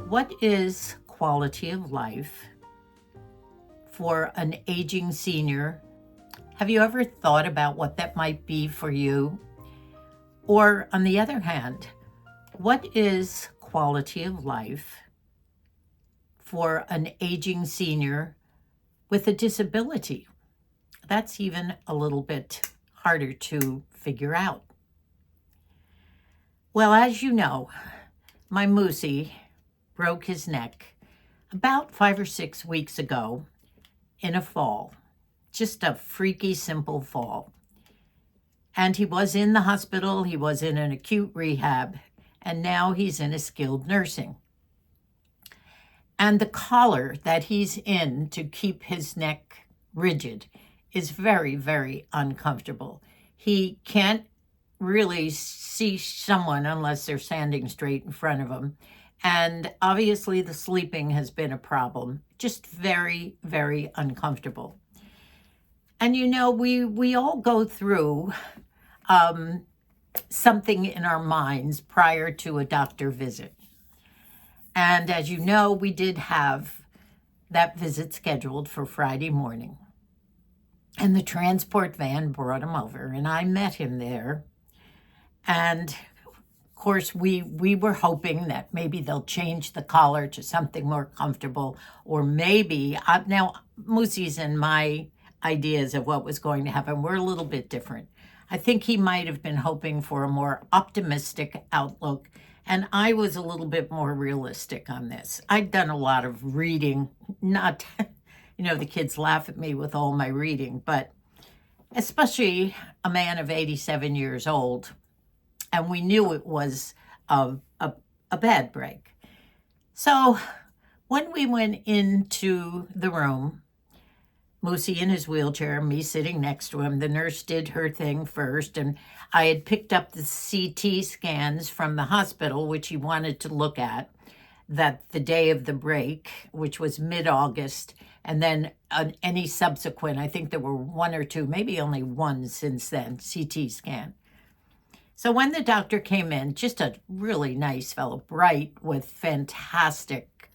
What is quality of life for an aging senior? Have you ever thought about what that might be for you? Or on the other hand, what is quality of life for an aging senior with a disability? That's even a little bit harder to figure out. Well, as you know, my Moosie broke his neck about 5 or 6 weeks ago in a fall, just a freaky simple fall. And he was in the hospital, he was in an acute rehab, and now he's in a skilled nursing. And the collar that he's in to keep his neck rigid is very, very uncomfortable. He can't really see someone unless they're standing straight in front of him. And obviously the sleeping has been a problem, just very, very uncomfortable. And we all go through something in our minds prior to a doctor visit. And as you know, we did have that visit scheduled for Friday morning. And the transport van brought him over, and I met him there. And of course, we were hoping that maybe they'll change the collar to something more comfortable, or maybe, now Moosie's and my ideas of what was going to happen were a little bit different. I think he might have been hoping for a more optimistic outlook, and I was a little bit more realistic on this. I'd done a lot of reading, not, the kids laugh at me with all my reading, but especially a man of 87 years old, and we knew it was a bad break. So when we went into the room, Moosie in his wheelchair, me sitting next to him, the nurse did her thing first, and I had picked up the CT scans from the hospital, which he wanted to look at, that the day of the break, which was mid-August, and then any subsequent, I think there were one or two, maybe only one since then, CT scan. So when the doctor came in, just a really nice fellow, bright, with fantastic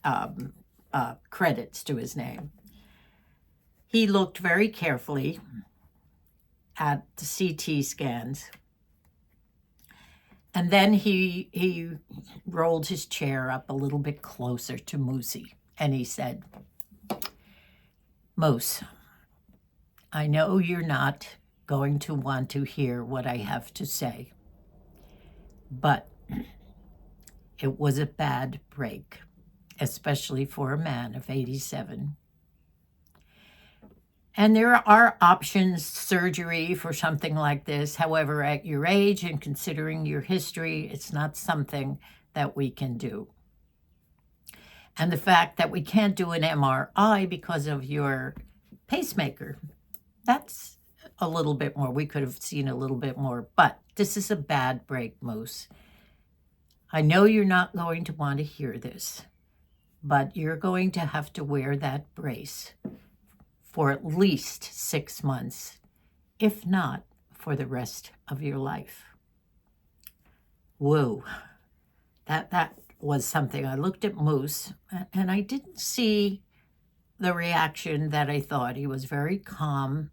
credits to his name, he looked very carefully at the CT scans. And then he rolled his chair up a little bit closer to Moosie, and he said, "Moose, I know you're not going to want to hear what I have to say, but it was a bad break, especially for a man of 87. And there are options, surgery for something like this. However, at your age and considering your history, it's not something that we can do. And the fact that we can't do an MRI because of your pacemaker, that's a little bit more. We could have seen a little bit more, but this is a bad break, Moose. I know you're not going to want to hear this, but you're going to have to wear that brace for at least 6 months, if not for the rest of your life." Whoa, that was something. I looked at Moose, and I didn't see the reaction that I thought. He was very calm,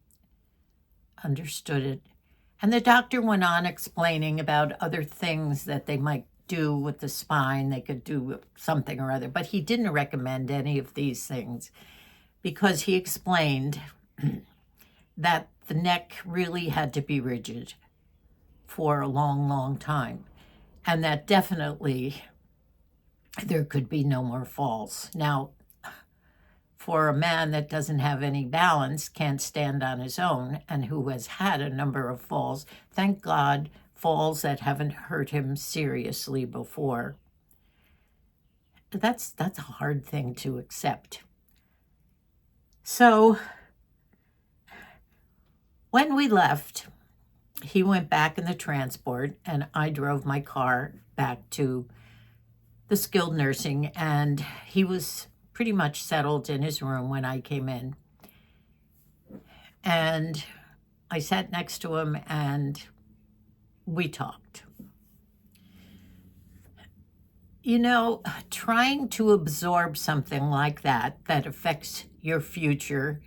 understood it. And the doctor went on explaining about other things that they might do with the spine. They could do something or other, but he didn't recommend any of these things, because he explained that the neck really had to be rigid for a long, long time, and that definitely there could be no more falls. Now, for a man that doesn't have any balance, can't stand on his own, and who has had a number of falls, thank God, falls that haven't hurt him seriously before, that's a hard thing to accept. So when we left, he went back in the transport, and I drove my car back to the skilled nursing, and he was pretty much settled in his room when I came in. And I sat next to him, and we talked. Trying to absorb something like that affects your future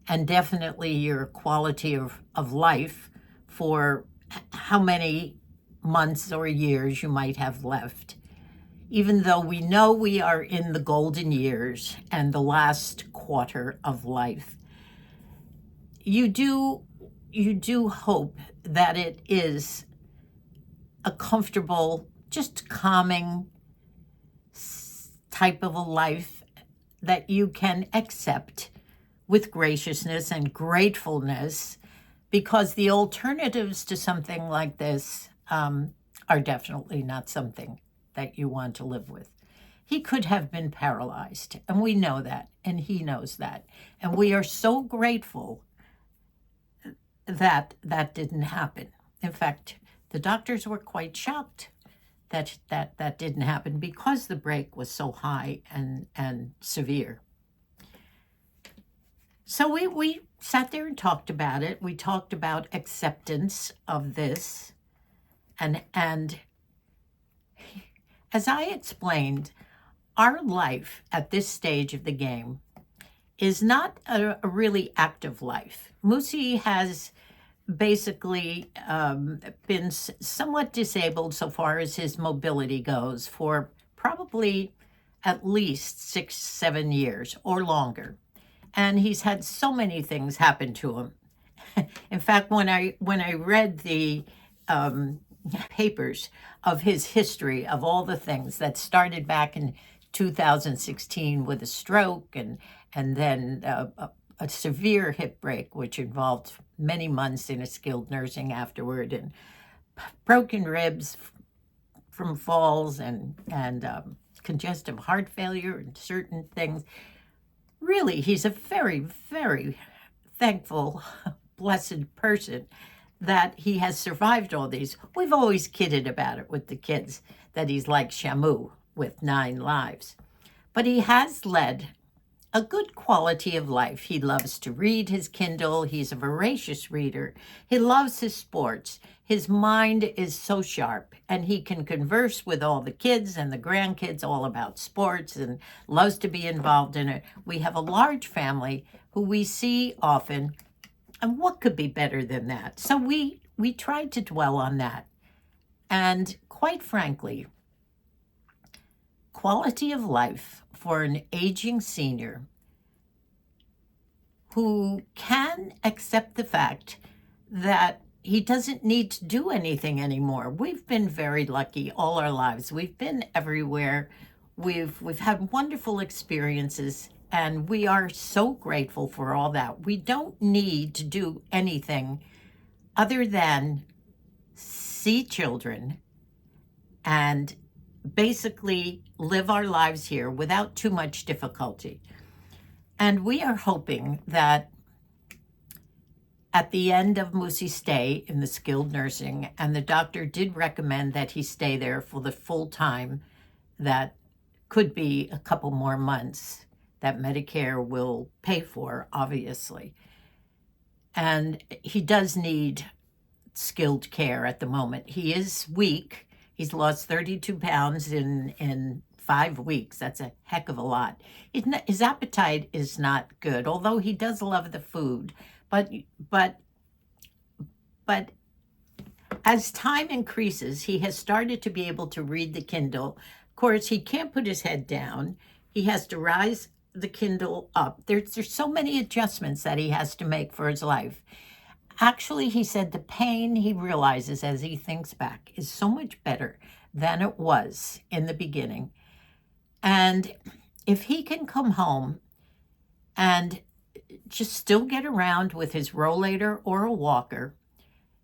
and definitely your quality of life for how many months or years you might have left. Even though we know we are in the golden years and the last quarter of life, you do hope that it is a comfortable, just calming type of a life that you can accept with graciousness and gratefulness, because the alternatives to something like this are definitely not something that you want to live with. He could have been paralyzed, and we know that, and he knows that. And we are so grateful that that didn't happen. In fact, the doctors were quite shocked that didn't happen because the break was so high and severe. So we sat there and talked about it. We talked about acceptance of this. And as I explained, our life at this stage of the game is not a really active life. Moosie has basically been somewhat disabled so far as his mobility goes for probably at least 6-7 years or longer. And he's had so many things happen to him. In fact, when I read the papers of his history of all the things that started back in 2016 with a stroke and then a severe hip break, which involved many months in a skilled nursing afterward, and broken ribs from falls and congestive heart failure and certain things. Really, he's a very, very thankful, blessed person that he has survived all these. We've always kidded about it with the kids, that he's like Shamu with 9 lives. But he has led a good quality of life. He loves to read his Kindle. He's a voracious reader. He loves his sports. His mind is so sharp, and he can converse with all the kids and the grandkids all about sports and loves to be involved in it. We have a large family who we see often, and what could be better than that? So we tried to dwell on that. And quite frankly, quality of life for an aging senior who can accept the fact that he doesn't need to do anything anymore. We've been very lucky all our lives. We've been everywhere. We've had wonderful experiences, and we are so grateful for all that. We don't need to do anything other than see children and basically live our lives here without too much difficulty. And we are hoping that at the end of Moosie's stay in the skilled nursing, and the doctor did recommend that he stay there for the full time, that could be a couple more months, that Medicare will pay for, obviously. And he does need skilled care at the moment. He is weak. He's lost 32 pounds in 5 weeks. That's a heck of a lot. His appetite is not good, although he does love the food. But as time increases, he has started to be able to read the Kindle. Of course, he can't put his head down. He has to rise the Kindle up. There's so many adjustments that he has to make for his life. Actually, he said the pain he realizes as he thinks back is so much better than it was in the beginning. And if he can come home and just still get around with his rollator or a walker,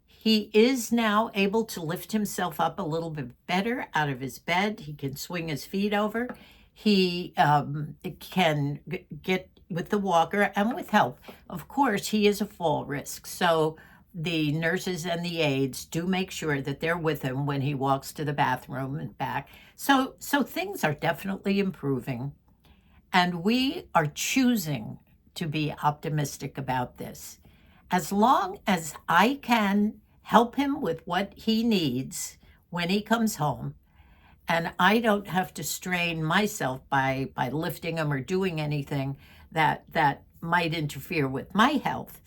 he is now able to lift himself up a little bit better out of his bed. He can swing his feet over. He can get with the walker and with help. Of course, he is a fall risk. So the nurses and the aides do make sure that they're with him when he walks to the bathroom and back. So things are definitely improving. And we are choosing to be optimistic about this. As long as I can help him with what he needs when he comes home, and I don't have to strain myself by lifting them or doing anything that might interfere with my health.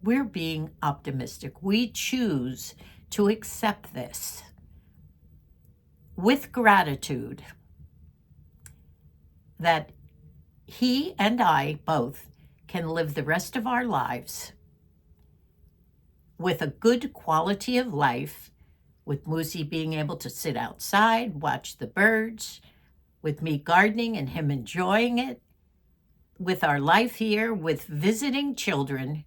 We're being optimistic. We choose to accept this with gratitude that he and I both can live the rest of our lives with a good quality of life, with Moosie being able to sit outside, watch the birds, with me gardening and him enjoying it, with our life here, with visiting children,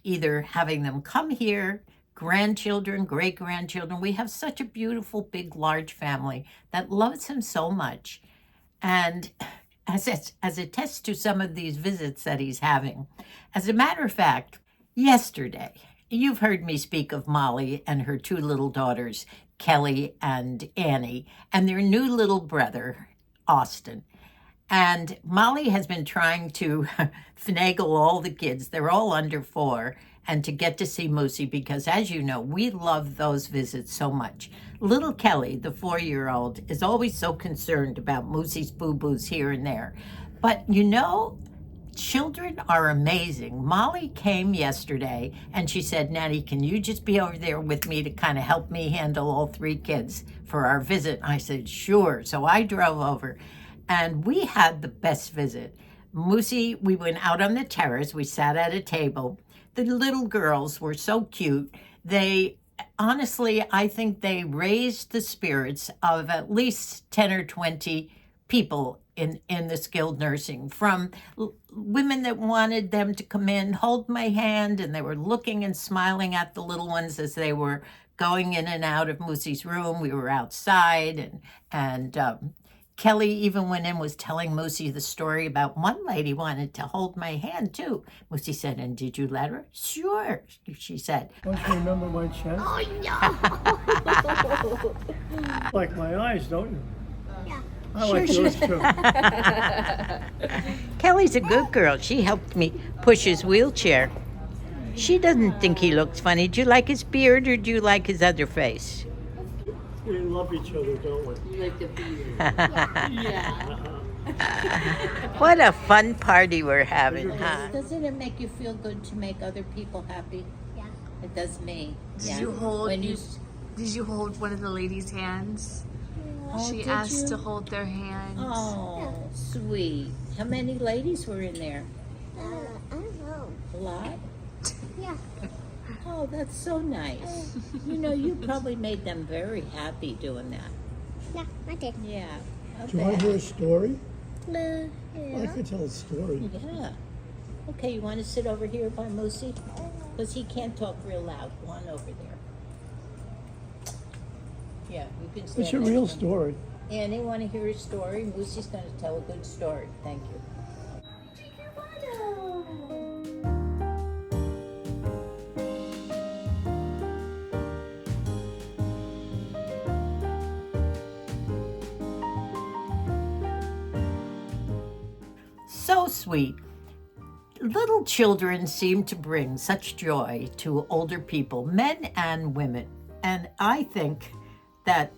either having them come here, grandchildren, great-grandchildren. We have such a beautiful, big, large family that loves him so much. And as a test to some of these visits that he's having, as a matter of fact, yesterday, you've heard me speak of Molly and her two little daughters, Kelly and Annie, and their new little brother, Austin. And Molly has been trying to finagle all the kids, they're all under 4, and to get to see Moosie because, as you know, we love those visits so much. Little Kelly, the 4-year-old, is always so concerned about Moosie's boo-boos here and there. But you know, children are amazing. Molly came yesterday and she said, Nanny, can you just be over there with me to kind of help me handle all 3 kids for our visit? I said, sure. So I drove over. And we had the best visit. Moosie, we went out on the terrace. We sat at a table. The little girls were so cute. They, honestly, I think they raised the spirits of at least 10 or 20 people in the skilled nursing, from women that wanted them to come in, hold my hand, and they were looking and smiling at the little ones as they were going in and out of Moosie's room. We were outside, and Kelly even went in, was telling Moosie the story about one lady wanted to hold my hand too. Moosie said, and did you let her? Sure, she said. Don't you remember my chest? Oh no! Like my eyes, don't you? Yeah. I like yours too. Kelly's a good girl. She helped me push his wheelchair. She doesn't think he looks funny. Do you like his beard or do you like his other face? We love each other, don't we? You like the beard. Yeah. What a fun party we're having, huh? Doesn't it make you feel good to make other people happy? Yeah. It does me. Did you hold? Did you hold one of the ladies' hands? Oh, She did asked you? to hold their hands. Oh, sweet. How many ladies were in there? I don't know. A lot? Yeah. Oh, that's so nice. You know, you probably made them very happy doing that. Yeah, I did. Yeah. Do you want to hear a story? I Yeah. could tell a story. Yeah. Okay, you want to sit over here by Moosie? Because he can't talk real loud. Go on over there. Yeah, you can stand It's a next real to him. story. Annie, want to hear a story? Moosie's going to tell a good story. Thank you. So sweet. Little children seem to bring such joy to older people, men and women. And I think that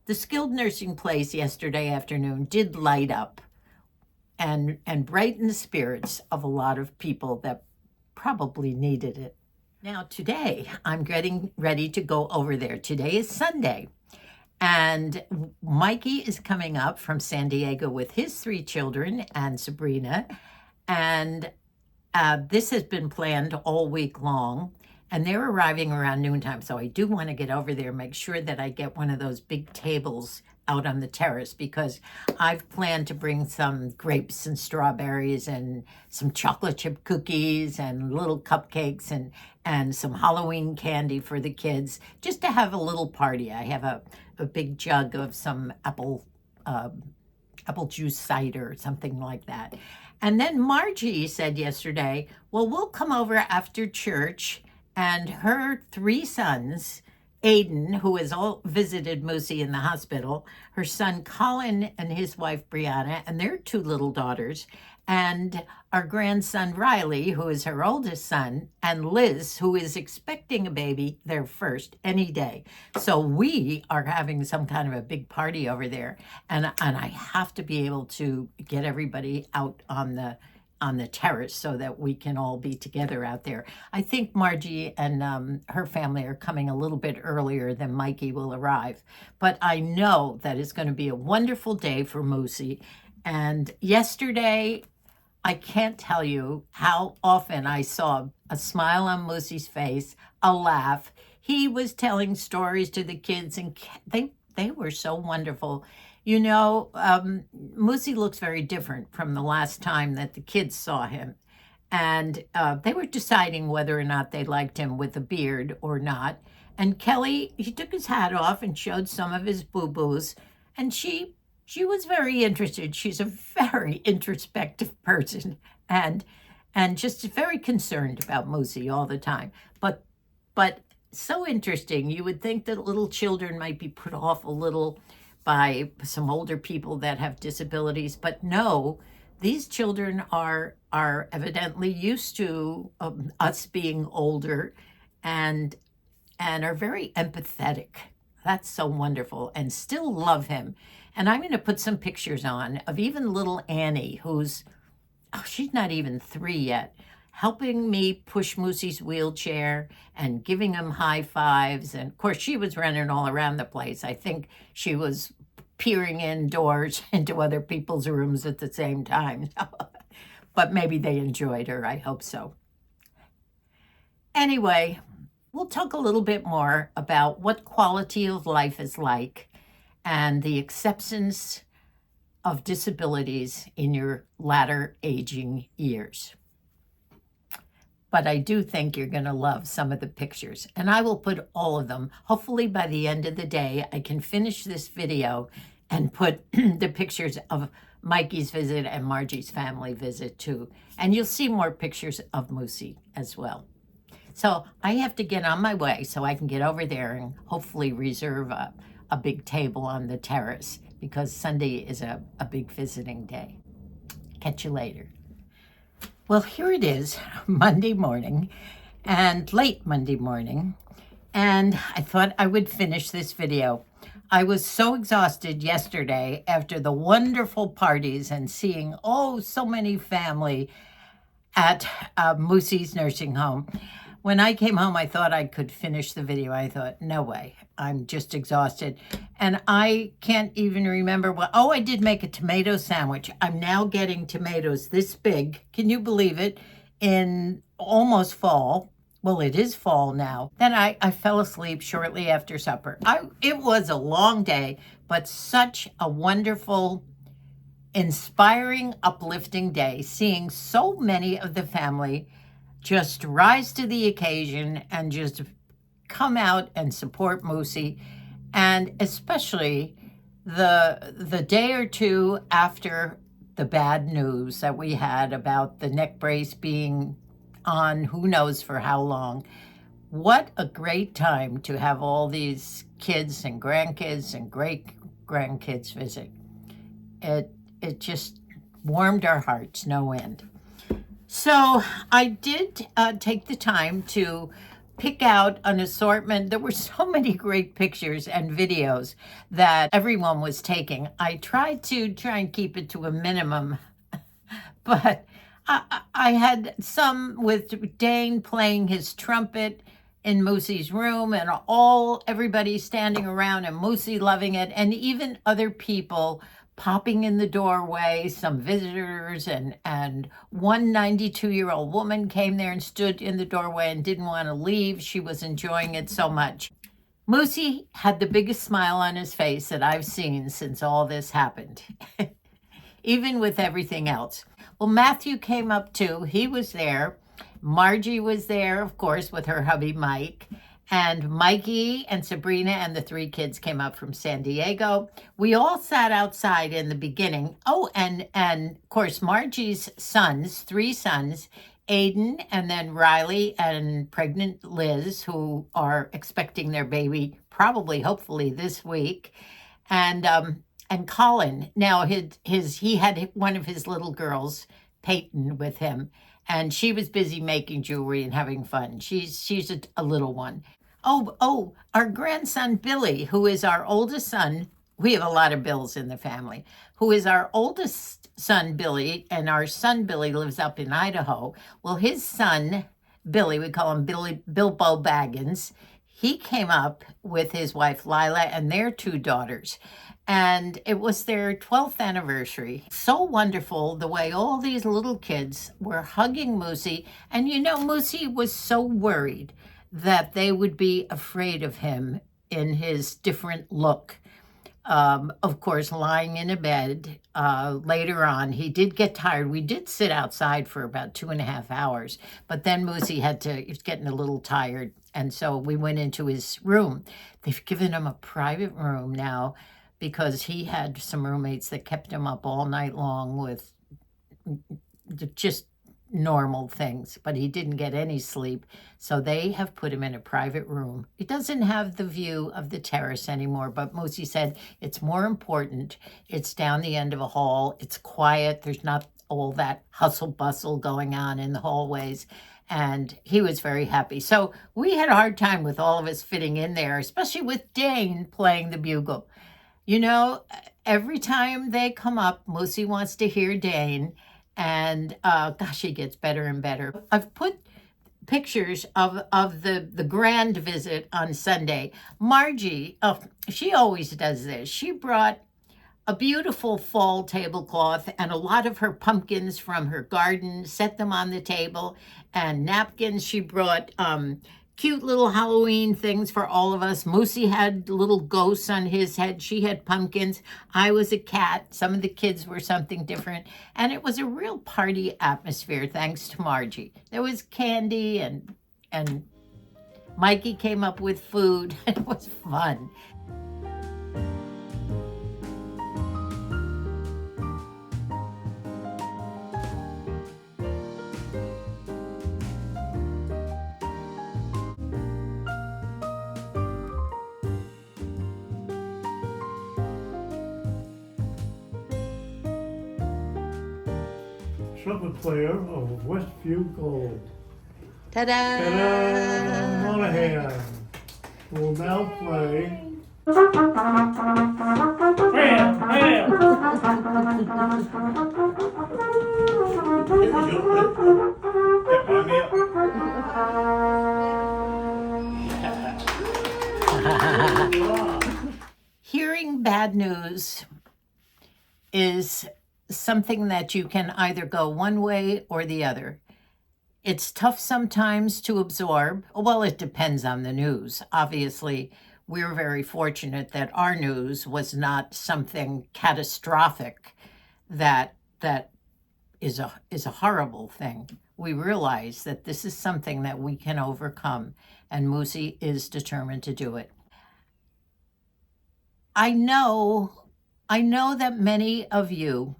the skilled nursing place yesterday afternoon did light up and brighten the spirits of a lot of people that probably needed it. Now today, I'm getting ready to go over there. Today is Sunday. And Mikey is coming up from San Diego with his 3 children and Sabrina. And this has been planned all week long. And they're arriving around noontime. So I do want to get over there, make sure that I get one of those big tables out on the terrace, because I've planned to bring some grapes and strawberries and some chocolate chip cookies and little cupcakes and some Halloween candy for the kids, just to have a little party. I have a big jug of some apple juice cider or something like that. And then Margie said yesterday, well, we'll come over after church, and her 3 sons, Aiden, who has all visited Moosie in the hospital, her son Colin and his wife Brianna, and their 2 little daughters, and our grandson Riley, who is her oldest son, and Liz, who is expecting a baby, their first, any day. So we are having some kind of a big party over there, and I have to be able to get everybody out on the terrace so that we can all be together out there. I think Margie and her family are coming a little bit earlier than Mikey will arrive, but I know that it's going to be a wonderful day for Moosie. And yesterday, I can't tell you how often I saw a smile on Moosie's face, a laugh. He was telling stories to the kids, and they were so wonderful. You know, Moosie looks very different from the last time that the kids saw him. And they were deciding whether or not they liked him with a beard or not. And Kelly, he took his hat off and showed some of his boo-boos. And she was very interested. She's a very introspective person and just very concerned about Moosie all the time. But so interesting. You would think that little children might be put off a little by some older people that have disabilities, but no, these children are evidently used to us being older and are very empathetic. That's so wonderful, and still love him. And I'm going to put some pictures on of even little Annie, who's, she's not even 3 yet, helping me push Moosie's wheelchair and giving him high fives. And of course, she was running all around the place. I think she was peering indoors into other people's rooms at the same time. But maybe they enjoyed her. I hope so. Anyway, we'll talk a little bit more about what quality of life is like and the acceptance of disabilities in your latter aging years. But I do think you're going to love some of the pictures, and I will put all of them. Hopefully by the end of the day, I can finish this video and put the pictures of Mikey's visit and Margie's family visit too. And you'll see more pictures of Moosie as well. So I have to get on my way so I can get over there and hopefully reserve a big table on the terrace, because Sunday is a big visiting day. Catch you later. Well, here it is, Monday morning, and late Monday morning, and I thought I would finish this video. I was so exhausted yesterday after the wonderful parties and seeing, so many family at Moosie's nursing home. When I came home, I thought I could finish the video. I thought, no way, I'm just exhausted. And I can't even remember what, I did make a tomato sandwich. I'm now getting tomatoes this big, can you believe it, in almost fall. Well, it is fall now. Then I fell asleep shortly after supper. It was a long day, but such a wonderful, inspiring, uplifting day, seeing so many of the family just rise to the occasion and just come out and support Moosie. And especially the day or two after the bad news that we had about the neck brace being on who knows for how long. What a great time to have all these kids and grandkids and great-grandkids visit. It just warmed our hearts no end. So I did take the time to pick out an assortment. There were so many great pictures and videos that everyone was taking. I tried to and keep it to a minimum, but I had some with Dane playing his trumpet in Moosie's room, and everybody standing around and Moosie loving it, and even other people popping in the doorway, some visitors, and one 92-year-old woman came there and stood in the doorway and didn't want to leave. She was enjoying it so much. Moosie had the biggest smile on his face that I've seen since all this happened, even with everything else. Well, Matthew came up too. He was there. Margie was there, of course, with her hubby Mike. And Mikey and Sabrina and the 3 kids came up from San Diego. We all sat outside in the beginning. And of course, Margie's sons, 3 sons, Aiden and then Riley and pregnant Liz, who are expecting their baby probably, hopefully this week. And Colin. Now he had one of his little girls Peyton with him, and she was busy making jewelry and having fun. She's a little one. Oh, our grandson Billy, who is our oldest son. We have a lot of Bills in the family. Who is our oldest son Billy, and our son Billy lives up in Idaho. Well, his son Billy, we call him Bilbo Baggins. He came up with his wife Lila and their two daughters. And it was their 12th anniversary. So wonderful the way all these little kids were hugging Moosie. And Moosie was so worried that they would be afraid of him in his different look. Of course, lying in a bed. Later on, he did get tired. We did sit outside for about 2.5 hours, but then Moosie he was getting a little tired. And so we went into his room. They've given him a private room now because he had some roommates that kept him up all night long with just normal things, but he didn't get any sleep. So they have put him in a private room. He doesn't have the view of the terrace anymore, but Moosie said it's more important. It's down the end of a hall. It's quiet. There's not all that hustle bustle going on in the hallways. And he was very happy. So we had a hard time with all of us fitting in there, especially with Dane playing the bugle. Every time they come up, Moosie wants to hear Dane. And gosh, he gets better and better. I've put pictures of the grand visit on Sunday. Margie, she always does this. She brought a beautiful fall tablecloth and a lot of her pumpkins from her garden, set them on the table, and napkins. She brought cute little Halloween things for all of us. Moosie had little ghosts on his head. She had pumpkins. I was a cat. Some of the kids were something different. And it was a real party atmosphere, thanks to Margie. There was candy and Mikey came up with food. It was fun. Trumpet player of Westview Gold. Ta-da! Ta-da! Monahan will now play. Hearing bad news is something that you can either go one way or the other. It's tough sometimes to absorb. Well, it depends on the news. Obviously, we're very fortunate that our news was not something catastrophic that is a horrible thing. We realize that this is something that we can overcome, and Moosie is determined to do it. I know that many of you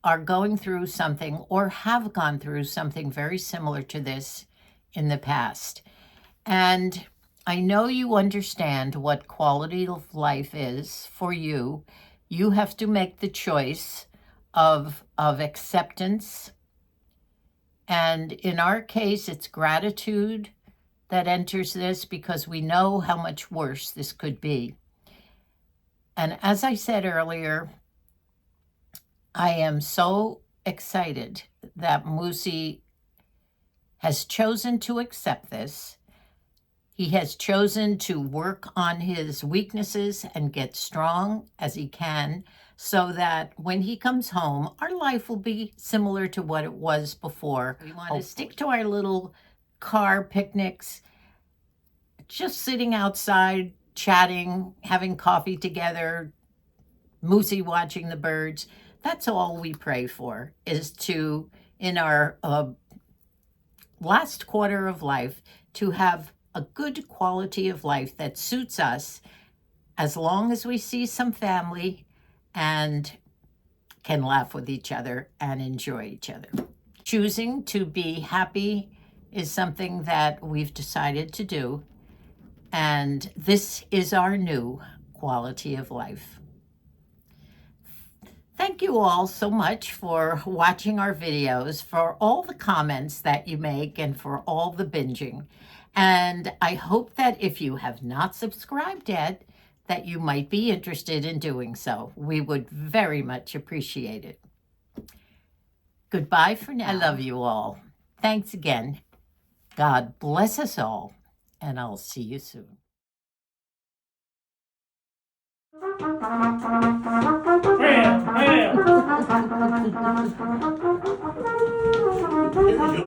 are going through something or have gone through something very similar to this in the past. And I know you understand what quality of life is for you. You have to make the choice of acceptance. And in our case, it's gratitude that enters this because we know how much worse this could be. And as I said earlier, I am so excited that Moosie has chosen to accept this. He has chosen to work on his weaknesses and get strong as he can so that when he comes home, our life will be similar to what it was before. We want to stick to our little car picnics, just sitting outside, chatting, having coffee together, Moosie watching the birds. That's all we pray for, is to, in our last quarter of life, to have a good quality of life that suits us as long as we see some family and can laugh with each other and enjoy each other. Choosing to be happy is something that we've decided to do, and this is our new quality of life. Thank you all so much for watching our videos, for all the comments that you make, and for all the binging. And I hope that if you have not subscribed yet, that you might be interested in doing so. We would very much appreciate it. Goodbye for now. I love you all. Thanks again. God bless us all, and I'll see you soon. Bam, bam.